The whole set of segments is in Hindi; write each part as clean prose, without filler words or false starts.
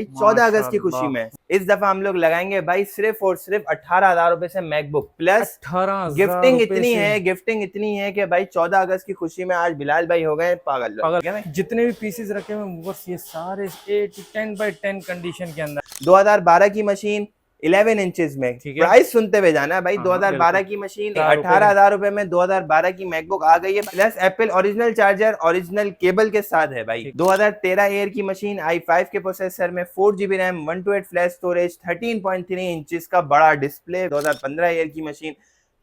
14 अगस्त की खुशी में इस दफा हम लोग लगाएंगे भाई सिर्फ और सिर्फ 18,000 रुपए से मैकबुक प्लस 18,000 गिफ्टिंग रुपए इतनी से। है, गिफ्टिंग इतनी है कि भाई 14 अगस्त की खुशी में आज बिलाल भाई हो गए पागल लोग। पागल, जितने भी पीसेस रखे हुए बस ये सारे 10 by 10 कंडीशन के अंदर। 2012 की मशीन 11 इंचेस में, ठीक है, प्राइस सुनते हुए जाना है भाई। हाँ 2012 बिल्कुल। की मशीन 18,000 18,000 रुपए में 2012 की मैकबुक आ गई है, plus Apple original charger original cable के साथ है भाई। 2013 एयर की मशीन i5 के प्रोसेसर में 4 GB RAM 128 flash storage 13.3 inches का बड़ा डिस्प्ले। 2015 एयर की मशीन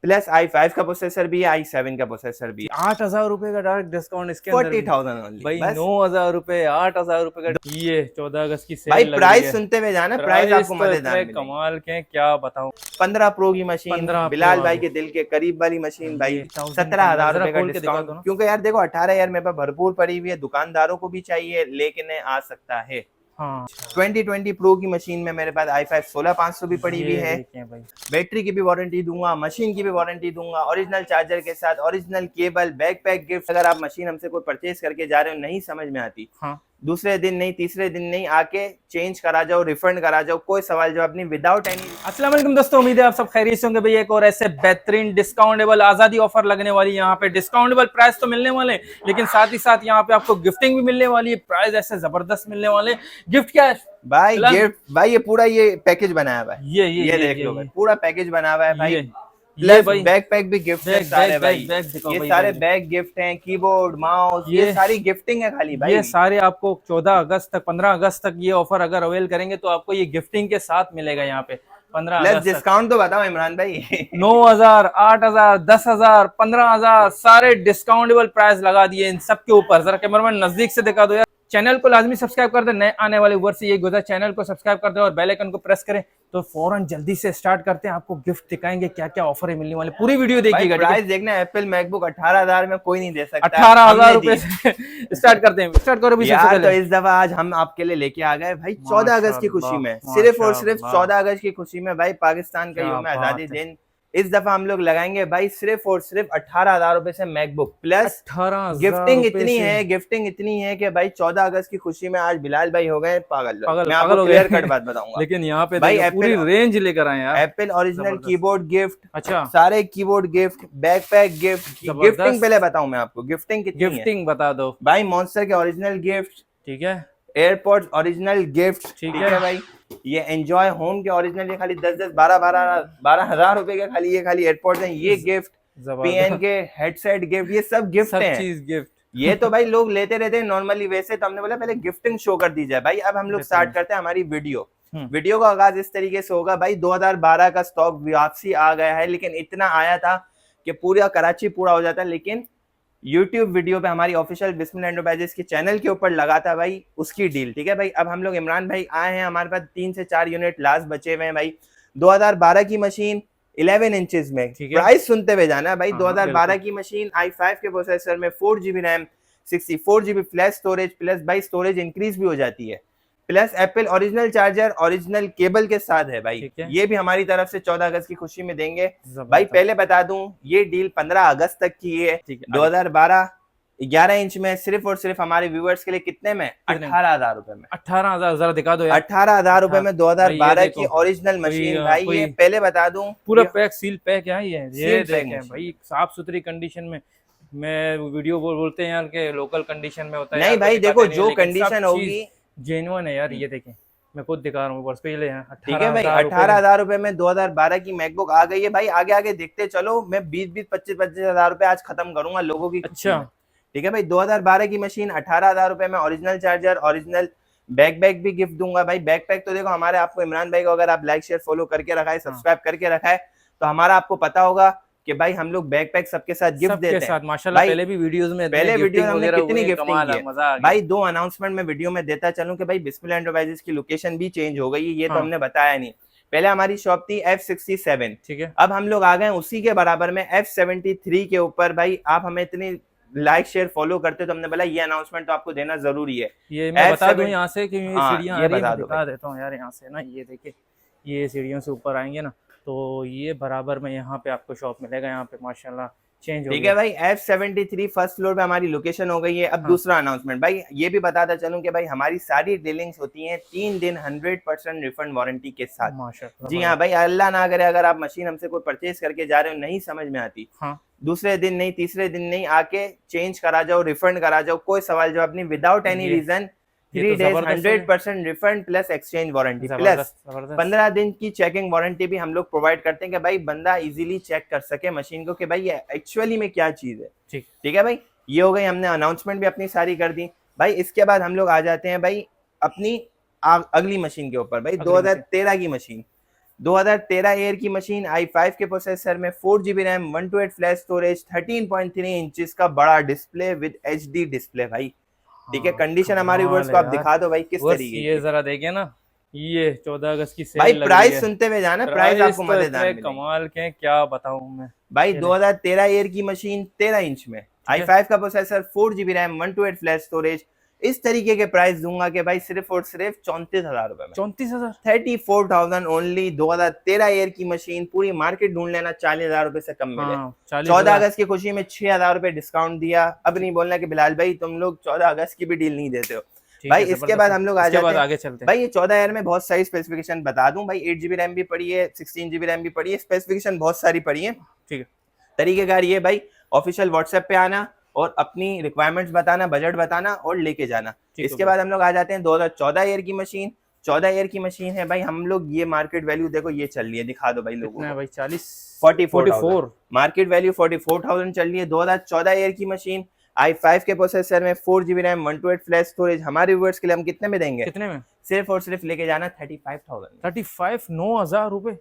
प्लस i5 का प्रोसेसर भी है, i7 का प्रोसेसर भी है। 8,000 रुपए का डायरेक्ट डिस्काउंट इसके अंदर भी 40,000 ओनली भाई। बस 9,000 रुपए, 8,000 रुपए का ये 14 अगस्त की भाई। सेल लग रही प्राइस है। सुनते हुए जाना, प्राइस आपको तो मजेदार इतने मिलेंगे। कमाल के क्या बताऊं। 15 प्रो की मशीन 15 प्रो बिलाल भाई के दिल के करीब वाली मशीन भाई, 17,000 रुपए का डिस्काउंट। क्योंकि यार देखो 18,000 मेरे पास भरपूर पड़ी हुई है, दुकानदारों को भी चाहिए लेकिन आ सकता है। हाँ 2020 प्रो की मशीन में मेरे पास i5 16500 भी पड़ी हुई ये है। देखें भाई, बैटरी की भी वारंटी दूंगा, मशीन की भी वारंटी दूंगा, ओरिजिनल चार्जर के साथ, ओरिजिनल केबल, बैकपैक गिफ्ट। अगर आप मशीन हमसे कोई परचेज करके जा रहे हो, नहीं समझ में आती, हाँ दूसरे दिन नहीं, तीसरे दिन नहीं, आके चेंज करा जाओ, रिफंड करा जाओ, कोई सवाल जवाब नहीं, विदाउट एनी। अस्सलाम वालेकुम दोस्तों, उम्मीद है आप सब खैरियत से होंगे। भैया एक और ऐसे बेहतरीन डिस्काउंटेबल आजादी ऑफर लगने वाली है। यहाँ पे डिस्काउंटेबल प्राइस तो मिलने वाले, लेकिन साथ ही साथ यहाँ पे आपको गिफ्टिंग भी मिलने वाली है। प्राइस ऐसे जबरदस्त मिलने वाले। गिफ्ट क्या है भाई गिफ्ट भाई, ये पूरा ये पैकेज बनाया हुआ है, ये देख लो भाई, पूरा पैकेज बना हुआ है भाई। ये प्लस भाई बैक पैक भी गिफ्ट है सारे भाई। ये सारे बैग गिफ्ट हैं, कीबोर्ड, माउस, ये सारी गिफ्टिंग है खाली भाई। ये सारे आपको 14 अगस्त तक 15 अगस्त तक ये ऑफर अगर अवेल करेंगे तो आपको ये गिफ्टिंग के साथ मिलेगा यहाँ पे 15 प्लस अगस्त डिस्काउंट तो बताओ इमरान भाई। 9,000, 8,000, 10,000, 15,000 सारे डिस्काउंटेबल प्राइस लगा दिए इन सब के ऊपर। जरा कैमरामैन नजदीक से दिखा दो यार। चैनल को लाजमी सब्सक्राइब कर दे, नए आने वाले वर्ष से ये गुजर, चैनल को सब्सक्राइब कर दे और बेल आइकन को प्रेस करें तो फौरन जल्दी से स्टार्ट करते हैं। आपको गिफ्ट दिखाएंगे क्या क्या ऑफर है मिलने वाले, पूरी वीडियो देखिएगा। प्राइस देखना, एप्पल मैकबुक 18,000 में कोई नहीं दे सकता। 18,000 रुपए से स्टार्ट करते हैं। स्टार्ट करो भी यार, तो इस दफा आज हम आपके लिए लेके आ गए भाई 14 अगस्त की खुशी में, सिर्फ और सिर्फ 14 अगस्त की खुशी में भाई, पाकिस्तान का यौम आजादी दिन। इस दफा हम लोग लगाएंगे भाई सिर्फ और सिर्फ 18,000 रुपए से मैकबुक प्लस 18,000 गिफ्टिंग इतनी है, गिफ्टिंग इतनी है कि भाई 14 अगस्त की खुशी में आज बिलाल भाई हो गए पागल। मैं आपको क्लियर कट बात बताऊंगा, लेकिन यहाँ पे भाई पूरी रेंज लेकर आए यार। एप्पल ओरिजिनल कीबोर्ड गिफ्ट, अच्छा सारे keyboard gift, backpack gift. Gifting पहले बताऊं मैं आपको, गिफ्टिंग कितनी है, गिफ्टिंग बता दो भाई। मॉन्स्टर के ओरिजिनल गिफ्ट, ठीक है। एयरपोर्ट्स ओरिजिनल गिफ्ट, ठीक है भाई। ये एंजॉय होम के ओरिजिनल, ये खाली 10-10, 12-12 हजार रुपए के खाली एयरपोर्ट्स हैं। ये गिफ्ट, पीएन के हेडसेट गिफ्ट, ये सब गिफ्ट हैं, चीज गिफ्ट। ये तो भाई लोग लेते रहते हैं नॉर्मली वैसे। तो हमने बोला पहले गिफ्टिंग शो कर दी जाए भाई। अब हम लोग स्टार्ट करते हैं हमारी वीडियो। वीडियो का आगाज इस तरीके से होगा भाई। 2012 का स्टॉक वापसी आ गया है, लेकिन इतना आया था कि पूरा कराची पूरा हो जाता है, लेकिन YouTube वीडियो पे हमारी ऑफिशियल बिस्मिल्लाह एंटरप्राइजेस के चैनल के ऊपर लगा था भाई उसकी डील, ठीक है भाई। अब हम लोग इमरान भाई आए हैं, हमारे पास 3 से 4 यूनिट लास्ट बचे हुए हैं भाई। 2012 की मशीन 11 इंचेस में, प्राइस सुनते हुए जाना है भाई। 2012 की मशीन i5 के प्रोसेसर में 4 GB RAM 64 GB flash storage, plus भाई स्टोरेज इंक्रीज भी हो जाती है, plus Apple original charger original cable के साथ है भाई। ये भी हमारी तरफ से 14 अगस्त की खुशी में देंगे भाई। पहले बता दूं ये डील 15 अगस्त तक की है। 2012 11 इंच में सिर्फ और सिर्फ हमारे व्यूअर्स के लिए कितने में, 18,000 रुपए में। 18,000 जरा दिखा दो यार। 18,000 रुपए में 2012 की ओरिजिनल मशीन भाई। ये पहले बता दूं पूरा पैक, सील पैक है ये देखें भाई, साफ सुथरी कंडीशन में। मैं वीडियो बोलते हैं यार के लोकल कंडीशन में होता है, नहीं भाई देखो जो कंडीशन होगी जेन्युइन है यार। ये देखें मैं खुद दिखा रहा हूँ ऊपर पे, ये ठीक है भाई। 18,000 रुपए में 2012 की मैकबुक आ गई है भाई। आगे आगे देखते चलो, मैं 20-20, 25-25 हजार रुपए आज खत्म करूंगा लोगों की। अच्छा ठीक है भाई। 2012 की मशीन 18,000 रुपए में, ओरिजिनल चार्जर, ओरिजिनल बैक भी गिफ्ट दूंगा भाई। बैकपैक तो देखो हमारे, आपको इमरान भाई को अगर आप लाइक शेयर फॉलो करके रखा है, सब्सक्राइब करके रखा है, तो हमारा आपको पता होगा कि भाई हम लोग बैकपैक सबके साथ गिफ्ट देते हैं माशाल्लाह। पहले भी वीडियोस में, पहले वीडियो हमने कितनी गिफ्टिंग की है भाई। 2 अनाउंसमेंट में वीडियो में देता चलूं कि भाई बिस्मिल्लाह एंटरप्राइजेस की लोकेशन भी चेंज हो गई है, ये तो हमने बताया नहीं। पहले हमारी शॉप थी F67, ठीक है। अब हम लोग आ गए उसी के बराबर में F73 के ऊपर भाई। आप हमें इतनी लाइक शेयर फॉलो करते तो हमने बोला ये अनाउंसमेंट तो आपको देना जरूरी है। ये मैं बता दूं यहाँ से कि सीढ़ियां ये बता देता हूँ यार यहाँ से ना। ये देखिए, ये सीढ़ियों से ऊपर आएंगे ना तो ये बराबर में यहाँ पे आपको शॉप मिलेगा। यहाँ पे माशाल्लाह चेंज हो ठीक गया। है भाई। F73 फर्स्ट फ्लोर पे हमारी लोकेशन हो गई है। अब हाँ। दूसरा अनाउंसमेंट भाई, ये भी बताता चलूं कि भाई हमारी सारी डीलिंग्स होती हैं 3 दिन 100% रिफंड वारंटी के साथ। माशाल्लाह। जी हाँ भाई, अल्लाह ना करे अगर आप मशीन हमसे कोई परचेज करके जा रहे हो, नहीं समझ में आती, हाँ। दूसरे दिन नहीं, तीसरे दिन नहीं, आके चेंज करा जाओ, रिफंड करा जाओ, कोई सवाल जवाब नहीं, विदाउट एनी रीजन। ये 3 तो डेज जबरदस्त हो गया। 100% refund plus exchange warranty plus जबरदस्त जबरदस्त। 15 दिन की चेकिंग वारंटी भी हम लोग प्रोवाइड करते हैं कि भाई बंदा इजीली चेक कर सके मशीन को कि भाई ये एक्चुअली में क्या चीज है। ठीक। ठीक है भाई, ये हो गई, हमने अनाउंसमेंट भी अपनी सारी कर दी भाई। इसके बाद हम लोग आ जाते हैं भाई अपनी अगली मशीन के ऊपर भाई। 2013 की मशीन, 2013 एयर की मशीन, i5 के प्रोसेसर में 4GB RAM, 128 flash storage, 13.3 inches का बड़ा डिस्प्ले विद HD डिस्प्ले भाई। ठीक है, कंडीशन हमारे व्यूअर्स को आप दिखा दो भाई किस तरीके ये की। जरा देखिए ना, ये 14 अगस्त की सेल भाई लग रही प्राइस है। सुनते हुए जाना, प्राइस आपको तो मजेदार इतने मिलेंगे कमाल के हैं, क्या बताऊं मैं। भाई। ये 2013 एयर की मशीन 13 इंच में, i5 का processor, 4GB RAM, 128 flash storage, इस तरीके के प्राइस दूंगा कि भाई सिर्फ और सिर्फ 34,000 रुपए में, 34,000, 34,000 ओनली। 2013 एयर की मशीन, पूरी मार्केट ढूंढ लेना 40,000 रुपए से कम मिले। हाँ 40,000। 14 अगस्त की खुशी में 6,000 रुपए डिस्काउंट दिया। अब नहीं बोलना कि बिलाल भाई तुम लोग 14 अगस्त की भी डील नहीं देते हो भाई। इसके बाद हम लोग आ जाते हैं आगे चलते हैं भाई। ये 14 एयर में बहुत सारी स्पेसिफिकेशन बता दूं भाई। 8GB रैम भी पड़ी है, 16GB रैम भी पड़ी है, स्पेसिफिकेशन बहुत सारी पड़ी है। ठीक है। तरीकेकार ये भाई, ऑफिशियल व्हाट्सएप पे आना और अपनी रिक्वायरमेंट्स बताना, बजट बताना और लेके जाना। इसके बाद हम लोग आ जाते हैं 2014 ईयर की मशीन। 14 ईयर की मशीन है भाई, हम लोग ये मार्केट वैल्यू देखो ये चल रही है, दिखा दो भाई लोगों को भाई 44 मार्केट वैल्यू 44,000 चल रही है। 2014 ईयर की मशीन, i5 के प्रोसेसर में, 4GB रैम, 128 फ्लैश स्टोरेज। हमारे व्यूअर्स के लिए हम कितने में देंगे? कितने में? सिर्फ और सिर्फ लेके जाना 35,000। 35, 9,000 रुपए,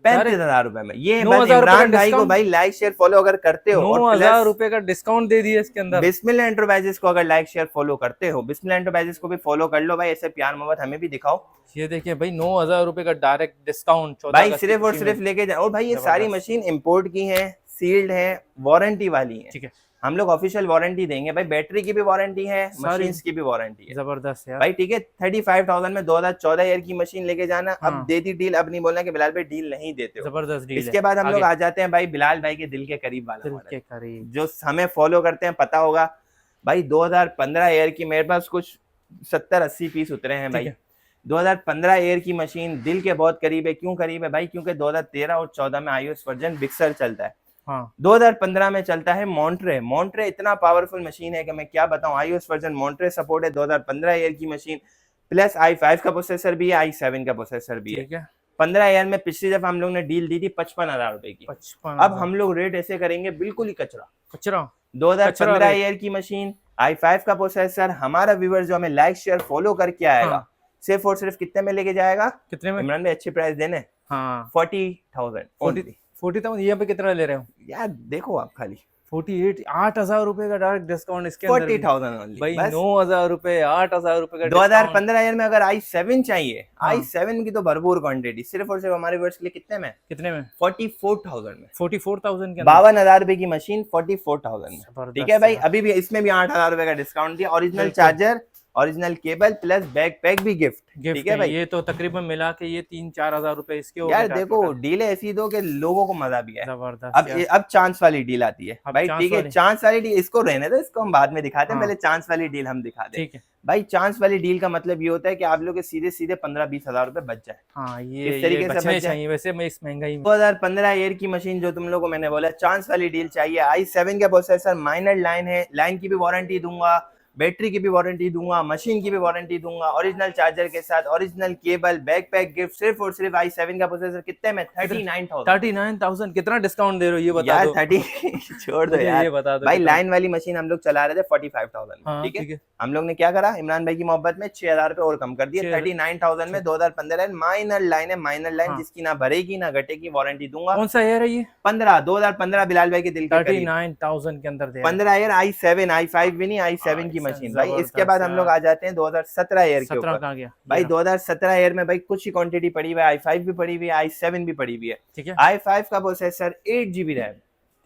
35,000 रुपए में। ये 9,000 इमरान भाई को भाई लाइक शेयर फॉलो अगर करते हो, 9,000 रुपए का डिस्काउंट दे दिया इसके अंदर। बिस्मिल्लाह एंटरप्राइजेस को अगर लाइक शेयर फॉलो करते हो, बिस्मिल्लाह एंटरप्राइजेस को भी फॉलो कर लो भाई। ऐसे प्यार मोहब्बत हमें भी दिखाओ। ये देखिए भाई 9,000 रुपए का डायरेक्ट डिस्काउंट भाई सिर्फ और सिर्फ लेके जाओ भाई। ये सारी मशीन इंपोर्ट की है, सील्ड है, वारंटी वाली है। ठीक है, हम लोग ऑफिशियल वारंटी देंगे भाई। बैटरी की भी वारंटी है, मशीन्स की भी वारंटी है। जबरदस्त यार भाई ठीक है, 35,000 में 2014 ईयर की मशीन लेके जाना। हाँ। अब दे दी डील, अब नहीं बोलना कि बिलाल भाई डील नहीं देते हो। जबरदस्त डील। इसके बाद हम लोग आ जाते हैं भाई बिलाल भाई के दिल के करीब वाला दिल मॉडल, के करीब, जो हमें फॉलो करते हैं पता होगा भाई। 2015 ईयर की मेरे पास कुछ 70-80 पीस उतरे हैं भाई। 2015 ईयर की मशीन दिल के बहुत करीब है। क्यों करीब है भाई? क्योंकि 2013 और 14 में iOS वर्जन बिक्सर चलता है। हाँ। 2015 में चलता है मॉन्ट्रे। मॉन्ट्रे इतना पावरफुल मशीन है कि मैं क्या बताऊं। iOS वर्जन मॉन्ट्रे सपोर्ट है। 2015 ईयर की मशीन, प्लस i5 का प्रोसेसर भी है, i7 का प्रोसेसर भी है। 15 ईयर में पिछली दफा हम लोग ने डील दी थी 55,000 रुपए की। 55। अब हम लोग रेट ऐसे करेंगे बिल्कुल ही कचरा। 2015 कचरा ईयर की मशीन, i5 का प्रोसेसर, हमारा व्यूअर जो हमें लाइक शेयर फॉलो करके आएगा, हाँ। सिर्फ और सिर्फ कितने में लेके जाएगा? कितने में? इमरान भाई अच्छे प्राइस देने। हाँ 40,000 ओनली। 40,000। यहाँ पे कितना ले रहे हो यार देखो आप खाली 48, 8,000 रुपए का डायरेक्ट डिस्काउंट इसके अंदर। 40,000 ओनली भाई 9,000 रुपए, 8,000 रुपए का 2015 ईयर में अगर i7 चाहिए, हाँ। i7 की तो भरपूर क्वांटिटी, सिर्फ और सिर्फ हमारे व्यूअर्स के लिए कितने में? कितने में? 44,000 में। 44,000 के अंदर 52,000 रुपए की मशीन 44,000 में। जबरदस्त ठीक है भाई, यार। अभी भी इसमें भी 8,000 रुपए का डिस्काउंट दिया। Original charger, original cable plus back pack भी गिफ्ट। ठीक है भाई, ये तो तकरीबन मिला के ये 3-4 हजार रुपए इसके हो यार गए। देखो डील ऐसी दो कि लोगों को मजा भी है। जबरदस्त। अब चांस वाली डील आती है भाई। ठीक है, चांस वाली डील इसको रहने दो, इसको हम बाद में दिखाते हैं। पहले चांस वाली डील हम दिखाते हैं। ठीक है भाई, चांस वाली डील का मतलब ये होता है कि आप लोग के सीधे सीधे 15-20 हजार रुपए बच जाए। हाँ, इस तरीके से बच चाहिए वैसे मैं इस महंगाई में। 2015 ईयर की मशीन जो तुम लोग को मैंने बोला चांस वाली डील चाहिए, i7 का प्रोसेसर, माइनर लाइन है, लाइन की भी वारंटी दूंगा, बैटरी की भी वारंटी दूंगा, मशीन की भी वारंटी दूंगा, ओरिजिनल चार्जर के साथ, ओरिजिनल केबल, बैकपैक गिफ्ट। सिर्फ और सिर्फ i7 का प्रोसेसर कितने में? 39,000। कितना डिस्काउंट दे रहे हो ये बता यार दो। 30 छोड़ दो यार, ये बता दो भाई। लाइन वाली मशीन हम लोग चला रहे थे 45,000। ठीक है, हम लोग ने क्या करा, इमरान भाई की मोहब्बत में 6,000 रुपए और कम कर दिए। 39,000 में 2015 माइनर लाइन है, माइनर लाइन जिसकी ना भरेगी ना घटेगी, वारंटी दूंगा। कौन सा ईयर है ये? 2015 बिलाल भाई के दिल के करीब। 39,000 के अंदर 15 ईयर, i7, i5 भी नहीं, i7 की मशीन भाई। इसके बाद हम लोग आ जाते हैं 2017 ईयर के ऊपर भाई। 2017 ईयर में भाई कुछ ही क्वांटिटी पड़ी हुई है, i5 भी पड़ी हुई है, i7 भी पड़ी हुई है। ठीक है, i5 का प्रोसेसर, 8GB रैम,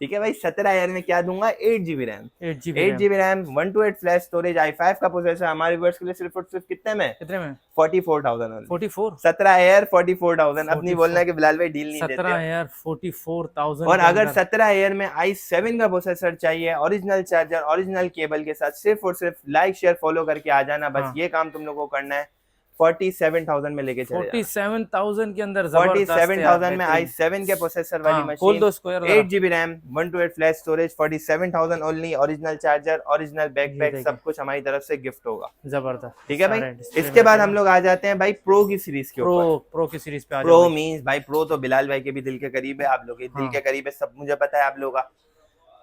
ठीक है भाई 17,000 में क्या दूंगा 8 GB RAM 8 GB RAM 128 flash storage i5 का प्रोसेसर हमारे व्यूअर्स के लिए सिर्फ और सिर्फ कितने में कितने में 44,000 44 17,000 44,000 अपनी बोलना है कि बिलाल भाई डील नहीं देते 17,000 44,000 और के अगर अंदर। 17,000 में i7 का प्रोसेसर चाहिए ओरिजिनल चार्जर ओरिजिनल केबल के साथ सिर्फ और सिर्फ लाइक शेयर फॉलो करके आ जाना बस हाँ। ये काम तुम लोगों को करना है 47,000 में लेके चले जाना 47,000 के अंदर जबरदस्त है 47,000 में बेहतरीन। i7 के प्रोसेसर वाली हाँ, खोल मशीन दो इसको यार 8 GB RAM 128 flash storage 47,000 only original charger original backpack देखिए। सब कुछ हमारी तरफ से गिफ्ट होगा जबरदस्त। ठीक है भाई सारे display इसके में बाद रखे हम लोग आ जाते हैं भाई प्रो की सीरीज के ऊपर प्रो की सीरीज पे आ प्रो जाओ। मींस भाई प्रो तो बिलाल भाई के भी दिल के करीब है आप लोग के दिल हाँ। के करीब है सब मुझे पता है आप लोगों का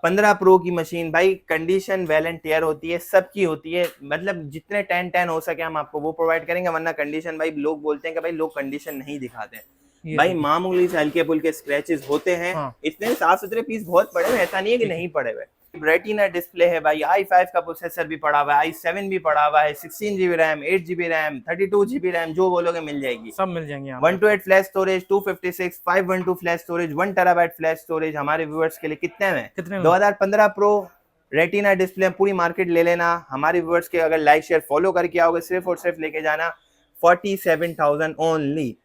15 प्रो की मशीन भाई कंडीशन वेल एंड टेयर होती है सबकी होती है मतलब जितने 10 हो सके हम आपको वो प्रोवाइड करेंगे वरना कंडीशन भाई लोग बोलते हैं कि भाई लोग कंडीशन नहीं दिखाते ये भाई देखिए। मामूली से हल्के फुल्के स्क्रैचेस होते हैं हाँ। इतने साफ सुथरे पीस बहुत पड़े हुए ऐसा नहीं है कि नहीं पड़े हुए रेटिना डिस्प्ले है भाई i5 का प्रोसेसर भी पड़ा हुआ है i7 भी पड़ा हुआ है 16 GB RAM 8 GB RAM 32 GB RAM जो बोलोगे मिल जाएगी सब मिल जाएंगे यहाँ पे। 128 flash storage 256 512 flash storage 1 TB flash storage हमारे व्यूअर्स के लिए कितने में कितने में 2015 प्रो रेटिना डिस्प्ले पूरी मार्केट ले लेना हमारे व्यूअर्स के अगर लाइक शेयर फॉलो करके आओगे सिर्फ और सिर्फ लेके जाना 47,000 ओनली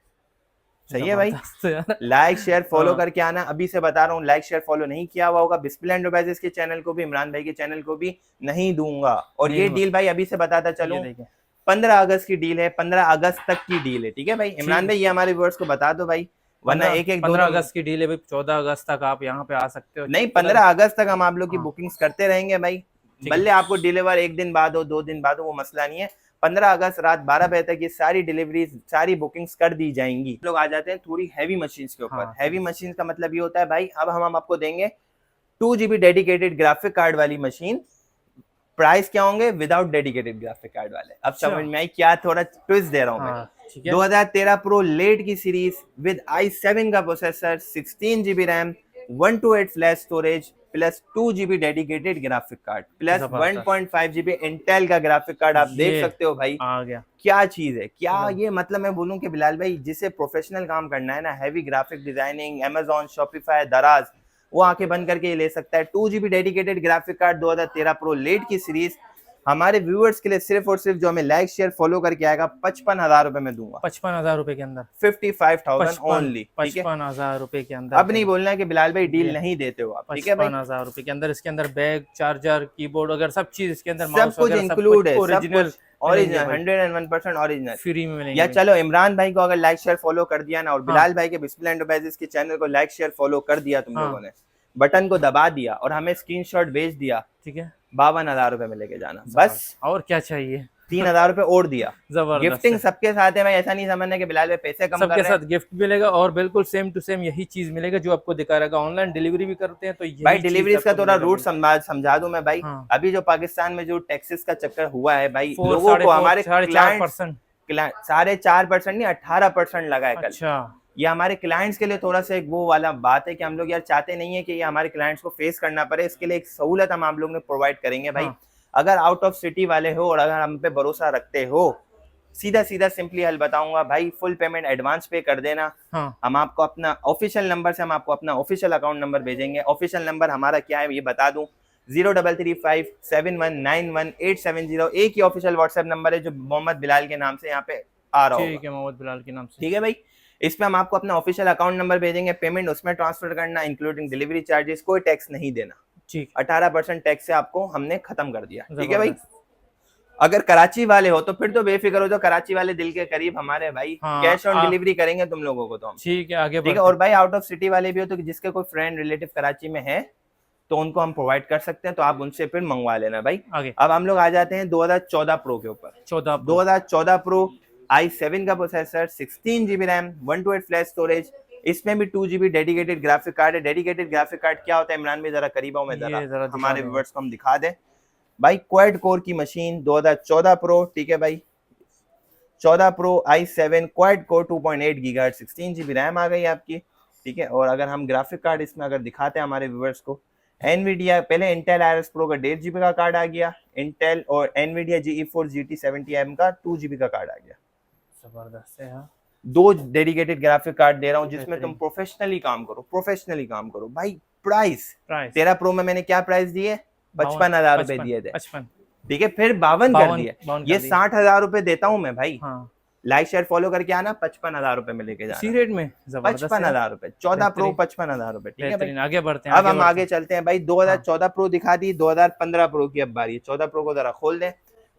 सही है भाई जबरदस्त यार। लाइक शेयर फॉलो हाँ। करके आना अभी से बता रहा हूँ लाइक शेयर फॉलो नहीं किया हुआ होगा बिस्मिल एंटरप्राइजेस के चैनल को भी इमरान भाई के चैनल को भी नहीं दूंगा और नहीं ये दूंगा। डील भाई अभी से बताता चलूं ये देखिए। 15 अगस्त की डील है 15 अगस्त तक की डील है ठीक है भाई इमरान भाई ये हमारे व्यूअर्स को बता दो भाई वरना एक 15 अगस्त की डील है भाई 14 अगस्त तक आप यहाँ पे आ सकते हो। नहीं 15 अगस्त तक हम आप लोग की हाँ। बुकिंग्स करते रहेंगे भाई है। भले आपको डिलीवर एक दिन बाद हो 2 दिन बाद हो वो मसला नहीं है 15 अगस्त रात 12 बजे तक ये सारी डिलीवरी सारी बुकिंग्स कर दी जाएंगी लोग आ जाते हैं थोड़ी हैवी मशीन्स के ऊपर हाँ। हैवी मशीन्स का मतलब ये होता है भाई अब हम आपको देंगे 2 GB डेडिकेटेड ग्राफिक कार्ड वाली मशीन प्राइस क्या होंगे विदाउट डेडिकेटेड ग्राफिक कार्ड वाले अब अच्छा। समझ में आई क्या थोड़ा ट्विस्ट दे रहा हूँ मैं हाँ, ठीक है। 2013 प्रो लेट की सीरीज विद i7 का processor 16 GB RAM 128 flash storage plus 2 GB dedicated graphic card plus जबरदस्त। 1.5 GB इंटेल का ग्राफिक कार्ड आप देख ये सकते हो भाई आ गया। क्या चीज है क्या हाँ। ये मतलब मैं बोलूं कि बिलाल भाई जिसे प्रोफेशनल काम करना है ना heavy graphic designing Amazon Shopify दराज वो आंखें बंद करके ये ले सकता है 2 GB dedicated graphic card 2013 pro late की सीरीज हमारे व्यूअर्स के लिए सिर्फ और सिर्फ जो हमें लाइक शेयर फॉलो करके आएगा 55,000 रुपए में दूंगा 55,000 रुपए के अंदर 55,000 ओनली ठीक है 55,000 रुपए के अंदर। अब नहीं बोलना है कि बिलाल भाई डील नहीं देते हो आप ठीक है भाई 55,000 रुपए के अंदर इसके अंदर बैग चार्जर कीबोर्ड वगैरह सब चीज इसके अंदर सब कुछ इंक्लूड है सब ओरिजिनल कुछ ओरिजिनल 101% ओरिजिनल फ्री में मिलेंगे। या चलो इमरान भाई को अगर लाइक शेयर फॉलो कर दिया ना और बिलाल भाई के बिस्मिल एंटरप्राइजेस के चैनल को लाइक शेयर फॉलो कर दिया तुम हाँ। लोगों ने बटन को दबा दिया और हमें स्क्रीनशॉट भेज दिया ठीक है 52,000 रुपए में लेके जाना बस और क्या चाहिए 3,000 रुपए और दिया जबरदस्त गिफ्टिंग है। सबके साथ है भाई ऐसा नहीं समझना कि बिलाल भाई पैसे कम कर सबके रहे हैं साथ गिफ्ट मिलेगा और बिल्कुल सेम टू सेम यही चीज मिलेगा जो आपको दिखा रहेगा। ऑनलाइन डिलीवरी भी करते हैं तो यही भाई चीज डिलीवरीज का आपको थोड़ा मिलेगा। रूट समझा दूं मैं भाई हाँ। अभी जो पाकिस्तान में जो टैक्सेस का चक्कर हुआ है भाई 4, लोगों को हमारे 4.5% 4.5% नहीं 18% लगा है कल अच्छा ये हमारे क्लाइंट्स के लिए थोड़ा सा एक वो वाला बात है कि हम लोग यार चाहते नहीं है कि ये हमारे क्लाइंट्स को फेस करना पड़े इसके लिए एक सहूलत हम आप लोग ने प्रोवाइड करेंगे भाई हाँ। अगर आउट ऑफ सिटी वाले हो और अगर हम पे भरोसा रखते हो सीधा सीधा सिंपली हल बताऊंगा भाई फुल पेमेंट एडवांस पे कर देना हाँ हम आपको अपना ऑफिशियल नंबर से हम आपको अपना ऑफिशियल अकाउंट नंबर भेजेंगे ऑफिशियल नंबर हमारा क्या है ये बता दूं 03357191,870 एक ही ऑफिशियल व्हाट्सएप नंबर है जो मोहम्मद बिलाल के नाम से यहाँ पे आ रहा ठीक होगा है मोहम्मद बिलाल के नाम से। ठीक है भाई इस पे हम आपको अपना ऑफिशियल अकाउंट नंबर भेजेंगे पेमेंट उसमें ट्रांसफर करना इंक्लूडिंग डिलीवरी चार्जेस कोई टैक्स नहीं देना ठीक 18% टैक्स से आपको हमने खत्म कर दिया ठीक है भाई जबरदस्त। अगर कराची वाले हो तो फिर तो बेफिक्र हो जाओ कराची वाले दिल के करीब हमारे भाई हाँ, कैश ऑन आप- डिलीवरी करेंगे तुम लोगों को तो हम ठीक है आगे ठीक है बढ़ते और भाई आउट ऑफ सिटी वाले भी हो तो जिसके कोई फ्रेंड रिलेटिव कराची में है तो उनको हम प्रोवाइड कर सकते हैं तो आप उनसे फिर मंगवा लेना भाई आगे अब हम लोग आ जाते हैं 2014 प्रो के ऊपर 2014 प्रो i7 का processor 16 GB RAM 128 flash storage इसमें भी 2 GB डेडिकेटेड ग्राफिक कार्ड है डेडिकेटेड ग्राफिक कार्ड क्या होता है इमरान भाई जरा करीब आओ मैं ये जरा जरा दिखा हमारे दो। व्यूअर्स को हम दिखा दें भाई क्वाड कोर की मशीन 2014 प्रो ठीक है भाई 14 pro i7 quad core 2.8 gigahertz 16 GB RAM आ गई आपकी ठीक है और अगर हम ग्राफिक कार्ड इसमें अगर दिखाते हैं हमारे व्यूअर्स को एनवीडिया पहले इंटेल आईआरएस प्रो का 1.5 GB का कार्ड आ गया इंटेल और एनवीडिया GeForce GT 70M का 2 GB का कार्ड आ गया जबरदस्त है हाँ। 2 डेडिकेटेड ग्राफिक कार्ड दे रहा हूँ जिसमें तुम बेहतरीन। प्रोफेशनली काम करो भाई प्राइस 13 प्रो में मैंने क्या प्राइस दिए, 55,000 रुपए दिए थे, 55, ठीक है, फिर 52 कर दिए, 52 ये 60,000 रुपए देता हूँ मैं भाई। हाँ, लाइक शेयर फॉलो करके आना, 55,000 रुपए में लेके इसी जाना, रेट में जबरदस्त 55,000 रुपए, 14 प्रो बेहतरीन। 55,000 रुपए, ठीक है भाई। बेहतरीन, आगे बढ़ते हैं, अब हम बढ़ते आगे चलते हैं भाई, 2014 प्रो दिखा दी, 2015 प्रो की अब बारी है। 14 प्रो को जरा खोल दें,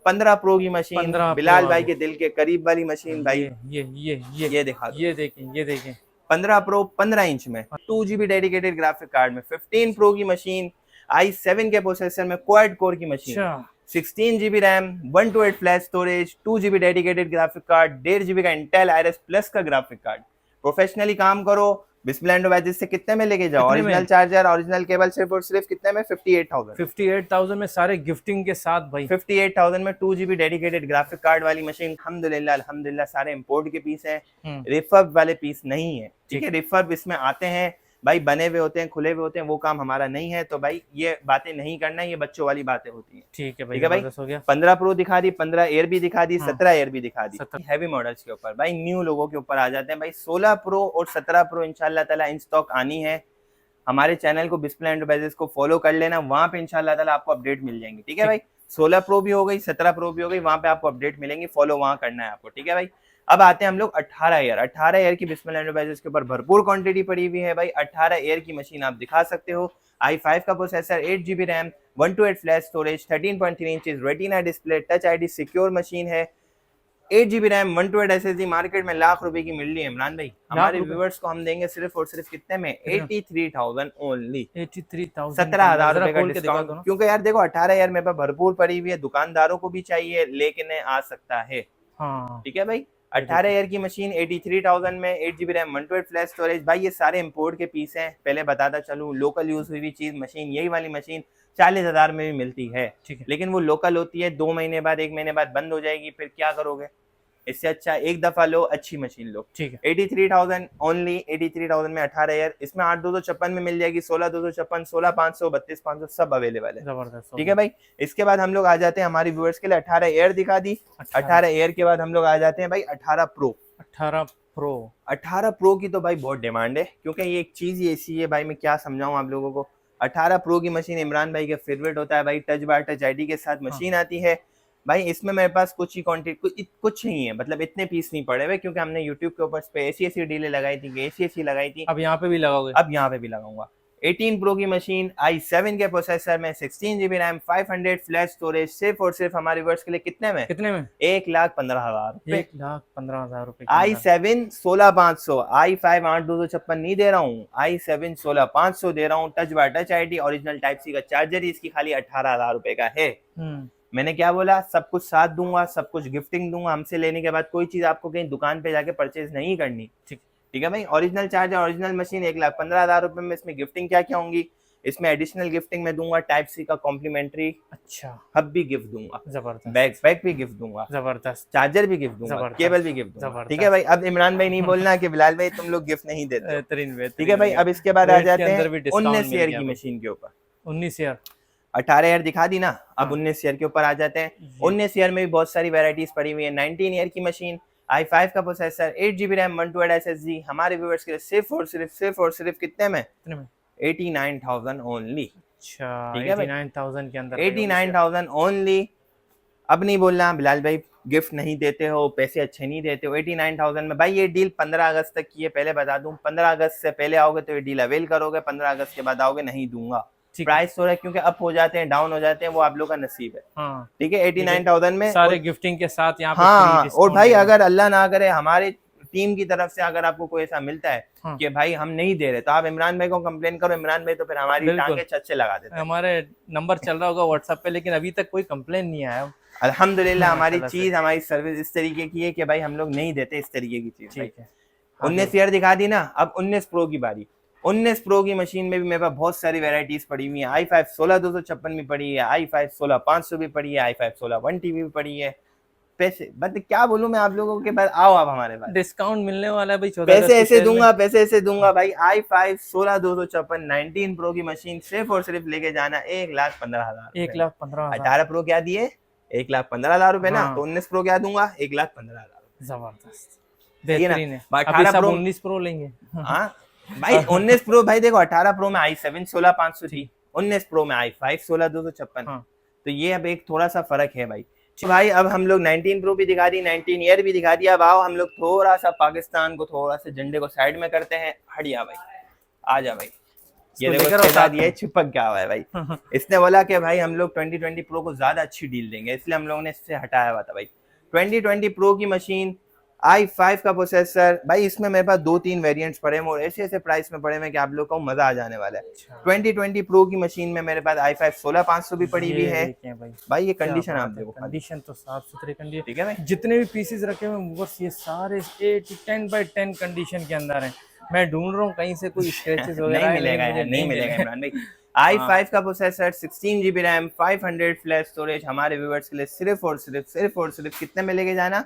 15 प्रो की मशीन, 15 बिलाल प्रो भाई अब। के दिल के करीब वाली मशीन भाई, ये दिखा दो, ये देखें, ये देखें, 15 प्रो 15 इंच में 2GB डेडिकेटेड ग्राफिक कार्ड में, 15 प्रो की मशीन, i7 के प्रोसेसर में, क्वाड कोर की मशीन, अच्छा 16GB RAM, 128 flash storage, 2GB dedicated graphic card, 1.5GB का इंटेल आईरिस प्लस का ग्राफिक कार्ड। प्रोफेशनली काम करो, बिस्मिल्लाह एंड डिवाइसेस से कितने में लेके जाओ, कितने में? ओरिजिनल चार्जर, ओरिजिनल केबल, सिर्फ और सिर्फ कितने में, 58,000। 58,000 में सारे गिफ्टिंग के साथ भाई, 58,000 में 2GB डेडिकेटेड ग्राफिक कार्ड वाली मशीन। अल्हम्दुलिल्लाह अल्हम्दुलिल्लाह सारे इंपोर्ट के पीस हैं, रिफर्ब वाले पीस नहीं है, ठीक है। रिफर्ब इसमें आते हैं भाई, बने हुए होते हैं, खुले हुए होते हैं, वो काम हमारा नहीं है, तो भाई ये बातें नहीं करना, ये बच्चों वाली बातें होती हैं, ठीक है भाई, ठीक है भाई। हो गया। 15 प्रो दिखा दी, 15 एयर भी दिखा दी, हाँ। 17 एयर भी दिखा दी, 17 हैवी मॉडल्स के ऊपर भाई, न्यू लोगों के ऊपर आ जाते हैं भाई। 16 प्रो और 17 प्रो इंशाल्लाह ताला इन स्टॉक आनी है। हमारे चैनल को बिस्मिल्लाह एंटरप्राइजेस को फॉलो कर लेना, वहां पे इंशाल्लाह ताला आपको अपडेट मिल जाएंगे, ठीक है भाई। 16 प्रो भी हो गई, 17 प्रो भी हो गई, वहां पे आपको अपडेट मिलेंगे, फॉलो वहां करना है आपको, ठीक है भाई। अब आते हैं हम लोग 18 एयर। 18 एयर की बिस्मिल्लाह एंटरप्राइजेस के ऊपर भरपूर क्वांटिटी पड़ी हुई है भाई। 18 एयर की मशीन आप दिखा सकते हो, i5 का processor, 8GB RAM, 128 flash storage, 13.3 inches retina display, touch ID secure machine है, 8GB रैम, 128 SSD, मार्केट में लाख रुपए की मिल रही है इमरान भाई। हमारे व्यूअर्स को हम देंगे सिर्फ और सिर्फ कितने में, 83,000 ओनली, 83,000, 17,000 रुपए का खोल के दिखा दो डिस्काउंट। ना। क्योंकि यार देखो 18 यार मेरे पास भरपूर पड़ी हुई है, दुकानदारों को भी चाहिए, लेकिन आ सकता है, हाँ, ठीक है भाई। 18 ईयर की मशीन 83,000 में, 8GB रैम, 128 फ्लैश स्टोरेज भाई, ये सारे इंपोर्ट के पीस हैं। पहले बताता चलूं, लोकल यूज हुई चीज मशीन, यही वाली मशीन 40,000 में भी मिलती है, ठीक है, लेकिन वो लोकल होती है, 2 महीने बाद 1 महीने बाद बंद हो जाएगी, फिर क्या करोगे। इससे अच्छा एक दफा लो, अच्छी मशीन लो, ठीक है। 83,000 ओनली, 83,000 में 18 ईयर, इसमें 8,256 में मिल जाएगी, 16,256, 16,500, 32,500 सब अवेलेबल है, जबरदस्त, ठीक है भाई। इसके बाद हम लोग आ जाते हैं हमारी व्यूअर्स के लिए, 18 एयर दिखा दी। 18 एयर के बाद हम लोग आ जाते हैं भाई 18 प्रो। 18 प्रो, 18 प्रो की तो भाई बहुत डिमांड है, क्योंकि ये एक चीज ही ऐसी है भाई, मैं क्या समझाऊं आप लोगों को। 18 प्रो की मशीन इमरान भाई के फेवरेट होता है भाई, टच बार टच आईडी के साथ मशीन आती है भाई। इसमें मेरे पास कुछ ही क्वांटिटी, कुछ नहीं है, मतलब इतने पीस नहीं पड़े हुए, क्योंकि हमने यूट्यूब के ऊपर पे ऐसी डीलें लगाई थी, ऐसी लगाई थी, अब यहाँ पे भी लगाओगे, अब यहाँ पे भी लगाऊंगा। 18 प्रो की मशीन, i7 के प्रोसेसर में, 16GB रैम, 500 फ्लैश स्टोरेज, सिर्फ और सिर्फ हमारे व्यूअर्स के लिए कितने में, कितने में, 1,15,000 रुपए। 1,15,000 रुपए। i7 16,500, i5 8,256 नहीं दे रहा हूँ, i7 16,500 दे रहा हूँ। Touch by touch ID, original type C का चार्जर, इसकी खाली 18,000 रुपए का है। मैंने क्या बोला, सब कुछ साथ दूंगा, सब कुछ गिफ्टिंग दूंगा। हमसे लेने के बाद कोई चीज आपको कहीं दुकान पे जाके परचेज नहीं करनी, ठीक है भाई। ओरिजिनल चार्जर, ओरिजिनल मशीन, 1,15,000 रुपए में। इसमें गिफ्टिंग क्या क्या होंगी, इसमें एडिशनल गिफ्टिंग में दूंगा, टाइप सी का कॉम्प्लीमेंट्री, अच्छा, हब भी गिफ्ट दूंगा, जबरदस्त, बैग भी गिफ्ट दूंगा, जबरदस्त, चार्जर भी गिफ्ट दूंगा, जबरदस्त, केबल भी गिफ्ट दूंगा, जबरदस्त। ठीक है भाई। अब इमरान भाई नहीं बोलना कि बिलाल भाई तुम लोग गिफ्ट नहीं देते, बेहतरीन, ठीक है भाई। अब इसके बाद आ रेट के जाते अंदर हैं भी डिस्काउंट 19 मिल ईयर गया की भाई। मशीन के ऊपर। 19 ईयर, 18 ईयर दिखा दी ना, अब हाँ। 19 ईयर के ऊपर आ जाते हैं। 19 ईयर में भी बहुत सारी वैरायटीज पड़ी हुई है। 19 ईयर की मशीन, i5 का प्रोसेसर, 8GB रैम, 128 SSD, हमारे व्यूअर्स के लिए सिर्फ और सिर्फ कितने में, 89,000 ओनली, अच्छा, ठीक है भाई। 89,000 के अंदर, 89,000 ओनली। अब नहीं बोलना बिलाल भाई गिफ्ट नहीं देते हो, पैसे अच्छे नहीं देते हो। 89,000 में भाई, ये डील 15 अगस्त तक की है, पहले बता दूं। 15 अगस्त से पहले आओगे तो ये डील अवेल करोगे, 15 अगस्त के बाद आओगे नहीं दूंगा। प्राइस तो है, क्योंकि अप हो जाते हैं, डाउन हो जाते हैं, वो आप लोग का नसीब है, हाँ, ठीक है। 89,000 में सारे गिफ्टिंग के साथ यहाँ पे हाँ, free और discount भाई है। अगर अल्लाह ना करे हमारे टीम की तरफ से अगर आपको कोई ऐसा मिलता है हाँ। कि भाई हम नहीं दे रहे, तो आप इमरान भाई को कंप्लेन करो। इमरान भाई तो फिर हमारी बिल्कुल। टांगे छत से लगा देते हैं। हमारे नंबर चल रहा होगा व्हाट्सएप पे, लेकिन अभी तक कोई कंप्लेन नहीं आया। अल्हम्दुलिल्लाह हमारी माशाल्लाह से। चीज, हमारी सर्विस इस तरीके की है कि भाई हम लोग नहीं देते इस तरीके की चीज। ठीक है, 19 ईयर दिखा दी ना, अब 19 प्रो की बारी। 19 प्रो की मशीन में भी मेरे पास बहुत सारी वैरायटीज पड़ी हुई है। i5 16,256 भी पड़ी है, i5 16,500 भी पड़ी है, i5 16,1TB भी पड़ी है। पैसे बट क्या बोलूं मैं आप लोगों के पास, आओ आप हमारे पास, डिस्काउंट मिलने वाला है भाई। पैसे ऐसे दूंगा भाई। i5 16,256 19 प्रो की मशीन सिर्फ और सिर्फ लेके जाना 1,15,000, 1,15,000। 18 प्रो क्या दिए, 1,15,000 रुपए ना, हाँ। तो 19 प्रो क्या दूंगा, 1,15,000। जबरदस्त, बेहतरीन है। 18 अभी सब प्रो 19 प्रो लेंगे। हाँ भाई 19 प्रो, भाई देखो 18 प्रो में i7 16500 थी, 19 प्रो में i5 16256। हाँ। तो ये अब एक थोड़ा सा फर्क है भाई। तो भाई अब हम लोग 19 प्रो भी दिखा दी, 19 ईयर भी दिखा दिया। अब आओ हम लोग थोड़ा सा पाकिस्तान को, थोड़ा सा झंडे को साइड में करते हैं। हटिया भाई, आजा भाई। ये इसको देखो लेकर इसके आओ साथ साथ ये में। चिपक गया हुआ है भाई। इसने बोला कि भाई हम लोग 2020 प्रो को ज्यादा अच्छी डील देंगे, इसलिए हम लोगों ने इससे हटाया हुआ था भाई। 2020 प्रो की मशीन, i5 का प्रोसेसर भाई, इसमें मेरे पास 2-3 वेरिएंट्स पड़े हैं और ऐसे ऐसे प्राइस में पड़े हैं कि आप लोग को मजा आ जाने वाला है। 2020 प्रो की मशीन में मेरे पास i5 16500 भी पड़ी हुई है देखें भाई, भाई। ये क्या कंडीशन बात आप है, देखो खाली। कंडीशन तो साफ सुथरी कंडीशन। ठीक है भाई। जितने भी पीसेस रखे हुए हैं बस ये सारे 10/10 कंडीशन के अंदर हैं। मैं ढूंढ रहा हूँ कहीं से कोई स्क्रैचेस वगैरह नहीं है, मिलेगा मुझे यार, नहीं मिलेगा मिले। इमरान भाई। i5 का processor, 16 GB RAM, 500 flash storage हमारे व्यूअर्स के लिए सिर्फ और सिर्फ कितने में लेके जाना?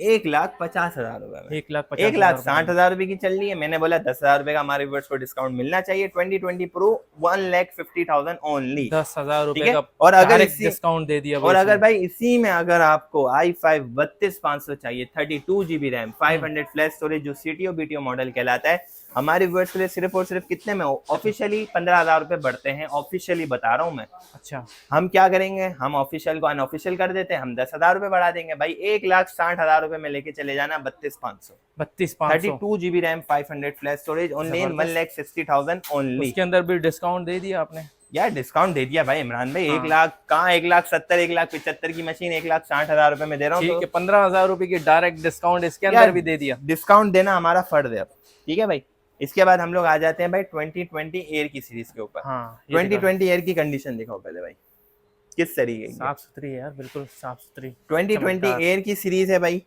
1,50,000 रुपए में। 1,60,000 रुपए की चल रही है। मैंने बोला 10,000 रुपए का हमारे व्यूअर्स को डिस्काउंट मिलना चाहिए। 2020 प्रो 1,50,000 ओनली, 10,000 ठीक रुपए है। का और अगर इसी डिस्काउंट दे दिया और अगर इसमें। भाई इसी में अगर आपको i5 32,500 चाहिए, 32 GB रैम, 500 फ्लैश स्टोरेज, जो CTO BTO मॉडल कहलाता है, हमारे व्यूअर्स के लिए सिर्फ और सिर्फ कितने में? ऑफिशियली 15,000 रुपए बढ़ते हैं, ऑफिशियली बता रहा हूँ मैं। अच्छा, हम क्या करेंगे, हम ऑफिशियल को अनऑफिशियल कर देते हैं, हम 10,000 रुपए बढ़ा देंगे भाई। 1,60,000 रुपए में लेके चले जाना 32,500, 32,500 32 GB RAM, 500 flash storage, only 1,60,000 only. उसके अंदर भी डिस्काउंट दे दिया आपने? यार डिस्काउंट दे दिया भाई इमरान भाई। हाँ। 1 लाख कहाँ, 1,70,000, 1,75,000 की मशीन 1,60,000 रुपए में दे रहा हूँ। ठीक है, 15,000 रुपए की डायरेक्ट डिस्काउंट इसके यार, अंदर भी दे दिया। डिस्काउंट देना हमारा फर्ज है अब, ठीक है भाई। इसके बाद हम लोग आ जाते हैं भाई 2020 एयर की सीरीज के ऊपर। हाँ, 2020 एयर की कंडीशन दिखाओ पहले भाई, किस तरीके की साफ सुथरी है यार, बिल्कुल साफ सुथरी। 2020 एयर की सीरीज है भाई।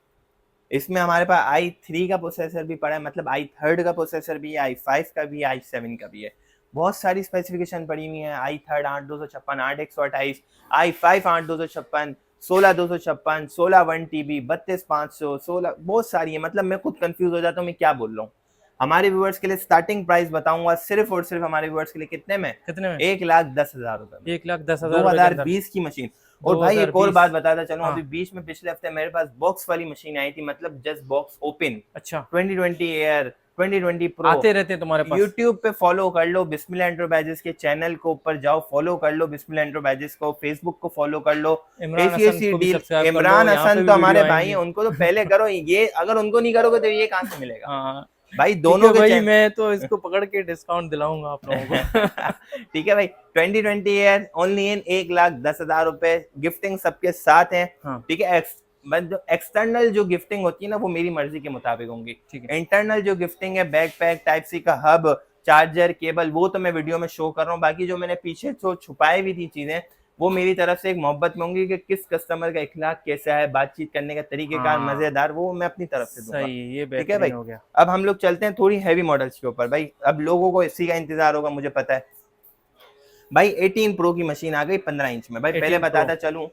इसमें हमारे पास i3 का प्रोसेसर भी पड़ा है, मतलब i3 का प्रोसेसर भी है, i5 का भी है, i7 का भी है। बहुत सारी स्पेसिफिकेशन पड़ी हुई है। i3 8,256, 8,128, i5 8,256, 16,256, 16 1TB, 32,500, 16, बहुत सारी है। मतलब मैं खुद कंफ्यूज हो जाता हूँ मैं क्या बोल रहा हूँ। हमारे व्यूअर्स के लिए स्टार्टिंग प्राइस बताऊंगा सिर्फ और सिर्फ हमारे व्यूअर्स के लिए कितने में? कितने में? 1,10,000 रुपए में। 1,10,000 2020 की मशीन। और भाई एक और 2020 बात बताता चलूं, हाँ। अभी बीच में पिछले हफ्ते मेरे पास बॉक्स वाली मशीन आई थी, मतलब जस्ट बॉक्स ओपन। अच्छा, 2020 एयर, 2020 प्रो आते रहते हैं तुम्हारे पास। यूट्यूब पे फॉलो कर लो, बिस्मिल्लाह एंटरप्राइजेस के चैनल को ऊपर जाओ, फॉलो कर लो बिस्मिल्लाह एंटरप्राइजेस को, फेसबुक को फॉलो कर लो। इमरान हसन ACSC को भी डील, सब्सक्राइब कर लो, इमरान यहाँ पे हसन भी तो हमारे वीडियो भाई हैं, आएंगी। उनको तो पहले करो। ये अगर उनको नहीं करोगे तो ये कहाँ से मिलेगा हाँ, भाई? ठीक दोनों है के भाई, चैनल मैं तो इसको पकड़ के डिस्काउंट दिलाऊंगा आप लोगों को। ठीक है भाई। 2020 ईयर ओनली इन 1,10,000 रुपए, गिफ्टिंग सबके साथ है। हाँ, ठीक है। एक्सटर्नल जो गिफ्टिंग होती है ना, वो मेरी मर्जी के मुताबिक होंगी। ठीक है। इंटरनल जो गिफ्टिंग है, बैक पैक, टाइप सी का हब, चार्जर, केबल, वो तो मैं वीडियो में शो कर रहा हूँ। बाकी जो मैंने पीछे तो छुपाए हुई थी चीजें, वो मेरी तरफ से एक मोहब्बत में होंगी कि किस कस्टमर का इखलाक कैसा है, बातचीत करने का तरीकेकार हाँ। मजेदार, वो मैं अपनी तरफ से दूंगा। सही, ये ठीक है भाई। बेहतरीन हो गया। अब हम लोग चलते हैं थोड़ी हैवी मॉडल्स के ऊपर भाई। अब लोगों को इसी का इंतजार होगा, मुझे पता है भाई। 18 प्रो की मशीन आ गई 15 इंच में भाई। पहले 18 बताता चलूं,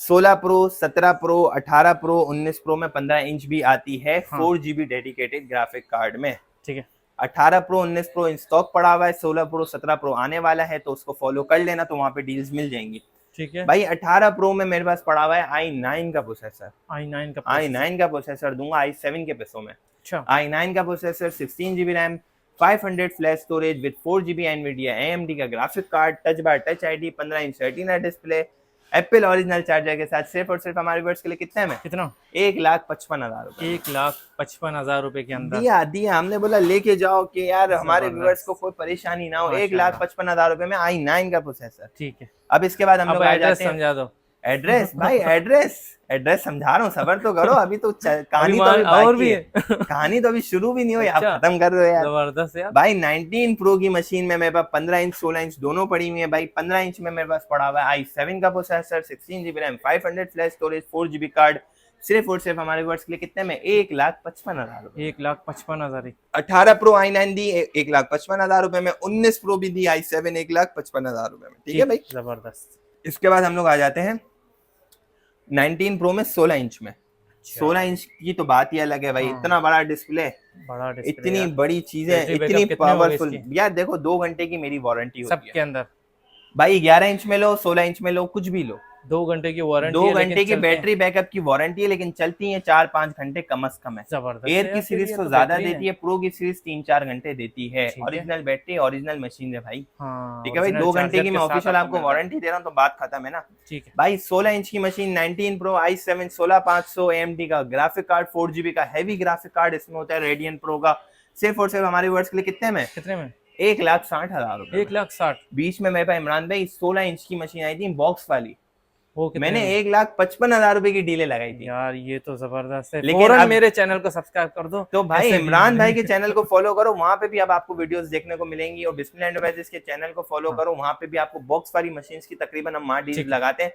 16 प्रो, 17 प्रो, 18 प्रो, 19 प्रो में 15 इंच भी आती है, हाँ। 4GB डेडिकेटेड ग्राफिक कार्ड में। ठीक है। 18 प्रो, 19 प्रो इन स्टॉक पड़ा हुआ है, 16 प्रो, 17 प्रो आने वाला है, तो उसको फॉलो कर लेना, तो वहां पे डील्स मिल जाएंगी। ठीक है भाई 18 प्रो में मेरे पास पड़ा हुआ है i9 का प्रोसेसर। i9 का i9 का प्रोसेसर दूंगा i7 के पैसों में। अच्छा, i9 का processor, 16GB RAM, 500 flash storage with 4GB Nvidia AMD का graphic card, touch bar touch ID, 15 inch retina display, Apple original charger के साथ, सिर्फ और सिर्फ हमारे व्यूअर्स के लिए कितने में? कितना? 1,55,000 रुपए। 1,55,000 रुपए के अंदर दिया हमने बोला लेके जाओ कि यार हमारे जबरदस्त। व्यूअर्स को कोई परेशानी ना हो। माशाल्लाह। 1,55,000 रुपए में i9 का प्रोसेसर। ठीक है। अब इसके बाद हम अब लोग आ एड्रेस जाते हैं समझा दो। एड्रेस। भाई एड्रेस समझा रहा हूँ, सबर तो करो। अभी तो कहानी तो अभी और बाकी भी है। कहानी तो अभी शुरू भी नहीं हुई, आप अच्छा। खत्म कर रहे हो यार। जबरदस्त यार। भाई 19 प्रो की मशीन में मेरे पास 15 इंच 16 इंच दोनों पड़ी हुई है भाई। 15 इंच में मेरे पास पड़ा हुआ है i7 का processor, 16GB RAM, 500 flash storage, 4GB card, सिर्फ और सिर्फ हमारे वर्ष के लिए कितने में? 1,55,000 रुपए। 1,55,000। 18 प्रो i9 दी 1,55,000 रुपए में, 19 प्रो भी दी i7 1,55,000 रुपए में। ठीक है भाई। जबरदस्त। इसके बाद हम लोग आ जाते हैं 19 प्रो में 16 इंच में। 16 इंच की तो बात ही अलग है भाई। हाँ। इतना बड़ा डिस्प्ले, बड़ा डिस्प्ले इतनी यार। बड़ी चीजें, बैटरी इतनी बैकअप कितने होंगे पावरफुल। इसके? यार देखो 2 घंटे की मेरी वारंटी होती है सबके अंदर भाई। 11 इंच में लो, 16 इंच में लो, कुछ भी लो, 2 घंटे की वारंटी 2 घंटे की बैटरी बैकअप की वारंटी है, लेकिन चलती है 4-5 घंटे कम से कम है। जबरदस्त एयर है की यार, फिर सीरीज ये तो तो ज्यादा बेहतरीन देती है, प्रो की सीरीज 3-4 घंटे देती है। ठीक है। ओरिजिनल बैटरी, ओरिजिनल मशीन है भाई। हाँ, ठीक है भाई, ओरिजिनल 2 घंटे चार्जर की के मैं साथ ऑफिशियल आपको मिल रहा है। वारंटी दे रहा हूँ, तो बात खत्म है ना ठीक है भाई। 16 इंच की मशीन, 19 प्रो i7 16500 AMD का ग्राफिक कार्ड, 4 GB का हैवी ग्राफिक कार्ड इसमें होता है रेडियन प्रो का। सिर्फ और सिर्फ हमारे वर्ड्स के लिए कितने में? कितने में? 1,60,000 रुपए में। 1,60,000। बीच में मेरे पास इमरान भाई 16 इंच की मशीन आई थी बॉक्स वाली, वो कितने मैंने में? 1,55,000 रुपए की डीले लगाई थी। यार ये तो जबरदस्त है, लेकिन फौरन अब मेरे चैनल को सब्सक्राइब कर दो। तो भाई ऐसे इमरान भाई के भी चैनल को फॉलो करो, वहां पे भी अब आपको वीडियोस देखने को मिलेंगी। और डिस्प्ले एंटरप्राइजेस के चैनल को फॉलो हाँ। करो, वहां पे भी आपको बॉक्स वाली मशीन्स की तकरीबन हम वहां डील ठीक है। लगाते हैं।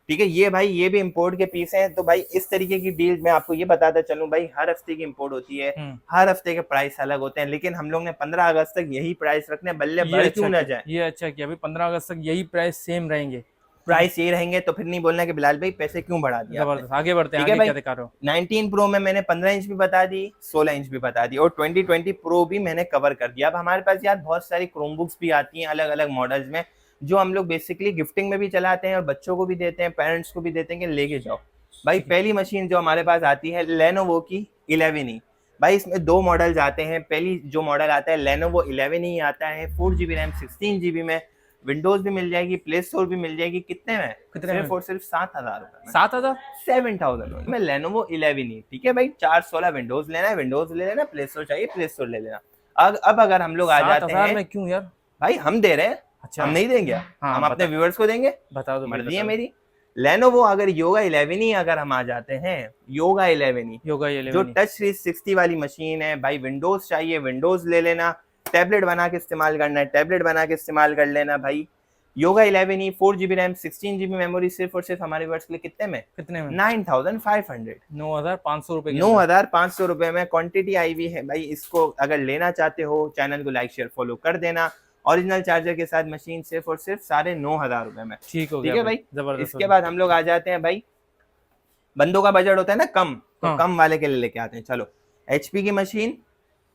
ठीक है, ये भाई ये भी इंपोर्ट के पीस हैं। तो भाई इस तरीके की डील मैं आपको ये बताता चलूं भाई, हर हफ्ते की इंपोर्ट होती है, हर हफ्ते के प्राइस अलग होते हैं, लेकिन हम लोग ने 15 अगस्त तक यही प्राइस रखने, बल्ले बढ़ क्यों ना जाए। ये अच्छा किया भाई, 15 अगस्त तक यही प्राइस सेम रहेंगे। प्राइस ये रहेंगे तो फिर नहीं बोलना कि बिलाल भाई पैसे क्यों बढ़ा दिया आपने। जबरदस्त, आगे बढ़ते हैं। ठीक है आगे भाई, क्या दिखा रहे हो? 19 प्रो में मैंने 15 इंच भी बता दी, 16 इंच भी बता दी, और 2020 प्रो भी मैंने कवर कर दिया। अब हमारे पास यार बहुत सारी क्रोमबुक्स भी आती हैं अलग अलग मॉडल्स में, जो हम लोग बेसिकली गिफ्टिंग में भी चलाते हैं और बच्चों को भी देते हैं, पेरेंट्स को भी देते हैं कि लेके जाओ। भाई पहली मशीन जो हमारे पास आती है लेनोवो की 11E। भाई इसमें 2 मॉडल्स आते हैं। पहली जो मॉडल आता है लेनोवो 11E आता है, 4 GB रैम 16 GB में, विंडोज भी मिल जाएगी, प्ले स्टोर भी मिल जाएगी। कितने में? कितने सिर्फ में? और सिर्फ 7,000 रुपए में। 7,000? 7,000 में लेनोवो 11E। ठीक है भाई, 416 विंडोज लेना है विंडोज ले लेना, प्ले स्टोर चाहिए प्ले स्टोर ले लेना। अब अगर हम लोग आ जाते 7,000 हैं, में क्यों यार? भाई हम दे रहे हैं, अच्छा, हम नहीं देंगे? हाँ, हम अपने व्यूअर्स को देंगे, बता दो, मर्जी है मेरी। लेनोवो अगर योगा 11E अगर हम आ जाते हैं, योगा 11E योगा जो टच 360 वाली मशीन है भाई, विंडोज चाहिए विंडोज ले लेना, टैबलेट बना के इस्तेमाल करना है टैबलेट बना के इस्तेमाल कर लेना भाई। Yoga 11E 4 GB RAM 16 GB memory, सिर्फ और सिर्फ हमारे वर्ड्स के लिए कितने में? कितने में? 9,500, 9,500 रुपए। 9,500 रुपए में क्वांटिटी आई हुई है भाई। इसको अगर लेना चाहते हो, चैनल को लाइक शेयर फॉलो कर देना। ओरिजिनल चार्जर के साथ मशीन सिर्फ और सिर्फ 9,500 रुपए में। ठीक हो ठीक गया है भाई, जबरदस्त। इसके बाद हम लोग आ जाते हैं भाई, बंदों का बजट होता है ना कम, तो हाँ। कम वाले के लिए लेके आते हैं। चलो HP की machine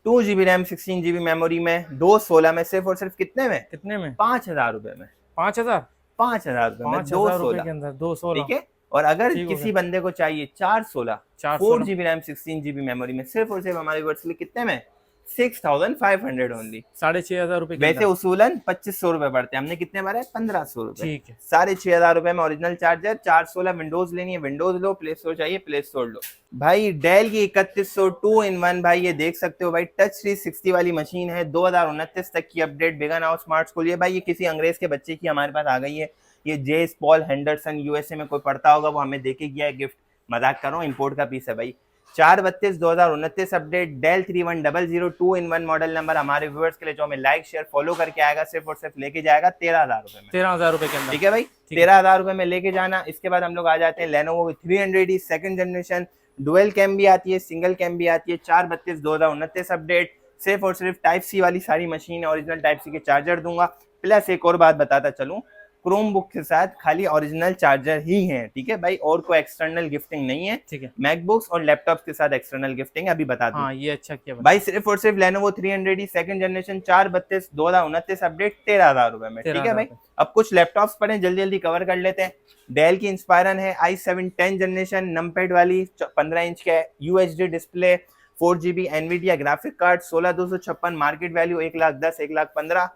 2 GB RAM 16 GB memory में, 216 में, सिर्फ और सिर्फ कितने में? कितने में? 5,000 रुपए में। 5,000? 5,000 रुपए में 5,000 रुपए 216 के अंदर 216। ठीक है। और अगर ठीक हो किसी गया। बंदे को चाहिए 416 4 GB रैम 16 GB मेमोरी में, सिर्फ और सिर्फ हमारे वर्ड्स के लिए कितने में? 6,500 ओनली। 6,500 रुपए। वैसे उसूलन 2,500 रुपए पड़ते हैं, हमने कितने मारे? 1,500 रुपए। ठीक है। 6,500 रुपए में ओरिजिनल चार्जर, 416 विंडोज लेनी है विंडोज लो, प्ले स्टोर चाहिए प्ले स्टोर लो भाई। डेल की 3100 2-in-1 भाई, ये देख सकते हो भाई, टच 360 वाली मशीन है, 2029 तक की update, begin out smart school. ये भाई ये किसी अंग्रेज के बच्चे की हमारे पास आ गई है। ये जेस पॉल हेंडरसन USA में कोई पढ़ता होगा, वो हमें देके गया है गिफ्ट, मजाक कर रहा हूँ, इंपोर्ट का पीस है भाई। 4/32/2029 update, Dell 3100 2-in-1 model number. हमारे व्यूअर्स के लिए जो हमें लाइक शेयर फॉलो करके आएगा, सिर्फ और सिर्फ लेके जाएगा 13,000 रुपए में। 13,000 रुपए के अंदर। ठीक है भाई, 13,000 रुपए में लेके जाना। इसके बाद हम लोग आ जाते हैं Lenovo 300E second generation, dual cam भी आती है सिंगल कैम भी आती है। 4/32/2029 अपडेट, सिर्फ और सिर्फ टाइप सी वाली सारी मशीन है, ओरिजिनल टाइप सी के चार्जर दूंगा। प्लस एक और बात बताता चलूं, क्रोम बुक के साथ खाली ओरिजिनल चार्जर ही है। ठीक है भाई, और कोई एक्सटर्नल गिफ्टिंग नहीं है। ठीक है। मैकबुक्स और लैपटॉप्स के साथ एक्सटर्नल गिफ्टिंग है, अभी बता दूं। हाँ, ये अच्छा किया भाई सिर्फ और सिर्फ Lenovo 300E second generation, 4/32/2029 update, 13,000 रुपए में। ठीक है भाई, अब कुछ लैपटॉप्स पड़े, जल्दी जल्दी कवर कर लेते हैं। डेल की इंस्पायरन है i7 10 जनरेशन, नमपैड वाली, 15 इंच का UHD display, 4 GB Nvidia graphic card, 16,256, market value 1,10,000 1,15,000।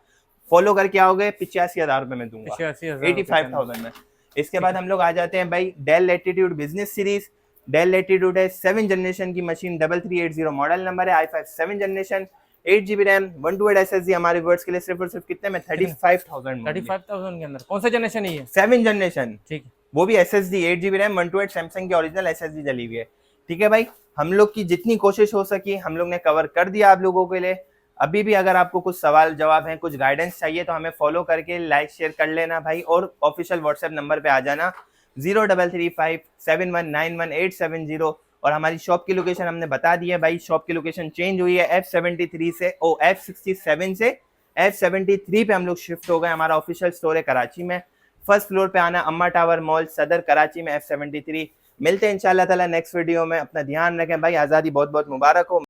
Follow करके आओगे 85,000 रुपए में दूंगा, 85,000 में। इसके बाद हम लोग आ जाते हैं भाई Dell Latitude business series. Dell Latitude है 7 जनरेशन की मशीन, 3380 मॉडल नंबर है, i5 7 generation, 8 GB RAM, 128 SSD। हमारे वर्ड्स के लिए सिर्फ और सिर्फ कितने में? 35,000 35,000 के अंदर। कौन सा जनरेशन है ये? 7 जनरेशन। ठीक है। वो भी SSD 8 GB रैम, 128 सैमसंग की ओरिजिनल SSD डली हुई है। ठीक है भाई, हम लोग की जितनी कोशिश हो सकी हम लोग ने कवर कर दिया आप लोगों के लिए। अभी भी अगर आपको कुछ सवाल जवाब है, कुछ गाइडेंस चाहिए, तो हमें फॉलो करके लाइक शेयर कर लेना भाई, और ऑफिशियल व्हाट्सएप नंबर पे आ जाना 03357191 और हमारी शॉप की लोकेशन हमने बता दी है भाई। शॉप की लोकेशन चेंज हुई है, F67 से F73 पे हम लोग शिफ्ट हो गए। हमारा ऑफिशियल स्टोर है कराची में, फर्स्ट फ्लोर पे आना, अम्मा टावर मॉल सदर कराची में, F73। मिलते हैं इंशाल्लाह ताला नेक्स्ट वीडियो में। अपना ध्यान रखें भाई, आज़ादी बहुत बहुत मुबारक हो।